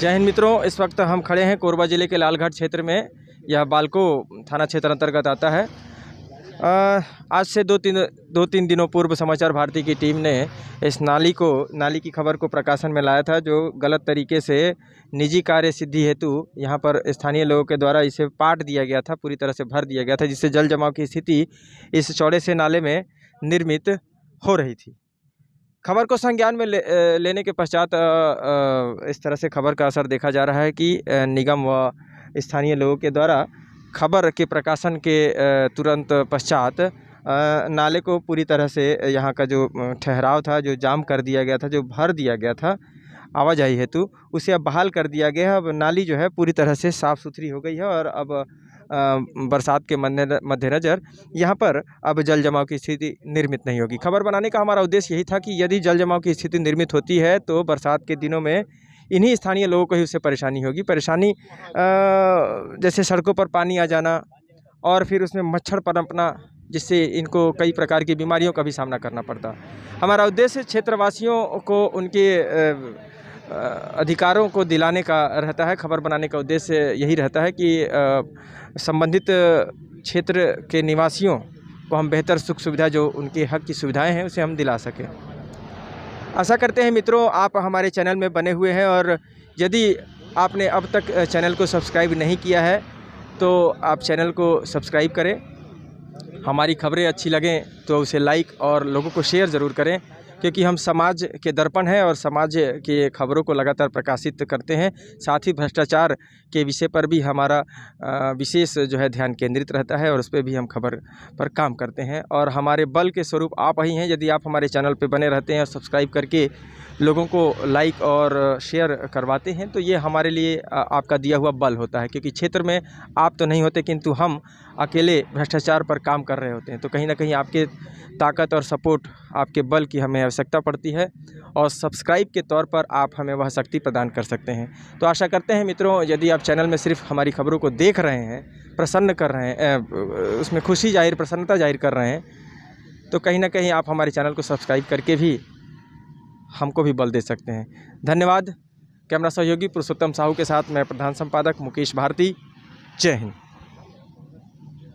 जय हिंद मित्रों, इस वक्त हम खड़े हैं कोरबा ज़िले के लालगढ़ क्षेत्र में। यह बालको थाना क्षेत्र अंतर्गत आता है। आज से दो तीन दिनों पूर्व समाचार भारती की टीम ने इस नाली की खबर को प्रकाशन में लाया था, जो गलत तरीके से निजी कार्य सिद्धि हेतु यहाँ पर स्थानीय लोगों के द्वारा इसे पाट दिया गया था, पूरी तरह से भर दिया गया था, जिससे जल जमाव की स्थिति इस चौड़े से नाले में निर्मित हो रही थी। खबर को संज्ञान में लेने के पश्चात इस तरह से खबर का असर देखा जा रहा है कि निगम व स्थानीय लोगों के द्वारा खबर के प्रकाशन के तुरंत पश्चात नाले को पूरी तरह से यहाँ का जो ठहराव था, जो जाम कर दिया गया था, जो भर दिया गया था आवाजाही हेतु, उसे अब बहाल कर दिया गया है। अब नाली जो है पूरी तरह से साफ़ सुथरी हो गई है और अब बरसात के मद्देनज़र यहाँ पर अब जल जमाव की स्थिति निर्मित नहीं होगी। खबर बनाने का हमारा उद्देश्य यही था कि यदि जल जमाव की स्थिति निर्मित होती है तो बरसात के दिनों में इन्हीं स्थानीय लोगों को ही उससे परेशानी होगी। जैसे सड़कों पर पानी आ जाना और फिर उसमें मच्छर पनपना, जिससे इनको कई प्रकार की बीमारियों का भी सामना करना पड़ता। हमारा उद्देश्य क्षेत्रवासियों को उनके अधिकारों को दिलाने का रहता है। खबर बनाने का उद्देश्य यही रहता है कि संबंधित क्षेत्र के निवासियों को हम बेहतर सुख सुविधा, जो उनके हक की सुविधाएं हैं, उसे हम दिला सकें। आशा करते हैं मित्रों आप हमारे चैनल में बने हुए हैं, और यदि आपने अब तक चैनल को सब्सक्राइब नहीं किया है तो आप चैनल को सब्सक्राइब करें। हमारी खबरें अच्छी लगें तो उसे लाइक और लोगों को शेयर ज़रूर करें, क्योंकि हम समाज के दर्पण हैं और समाज के खबरों को लगातार प्रकाशित करते हैं। साथ ही भ्रष्टाचार के विषय पर भी हमारा विशेष जो है ध्यान केंद्रित रहता है और उस पर भी हम खबर पर काम करते हैं। और हमारे बल के स्वरूप आप ही हैं। यदि आप हमारे चैनल पर बने रहते हैं और सब्सक्राइब करके लोगों को लाइक और शेयर करवाते हैं, तो ये हमारे लिए आपका दिया हुआ बल होता है, क्योंकि क्षेत्र में आप तो नहीं होते, किंतु हम अकेले भ्रष्टाचार पर काम कर रहे होते हैं। तो कहीं ना कहीं आपके ताकत और सपोर्ट, आपके बल की हमें आवश्यकता पड़ती है, और सब्सक्राइब के तौर पर आप हमें वह शक्ति प्रदान कर सकते हैं। तो आशा करते हैं मित्रों, यदि आप चैनल में सिर्फ हमारी खबरों को देख रहे हैं, प्रसन्न कर रहे हैं, उसमें प्रसन्नता जाहिर कर रहे हैं, तो कहीं ना कहीं आप हमारे चैनल को सब्सक्राइब करके भी हमको भी बल दे सकते हैं। धन्यवाद। कैमरा सहयोगी पुरुषोत्तम साहू के साथ मैं प्रधान संपादक मुकेश भारती। जय हिंद।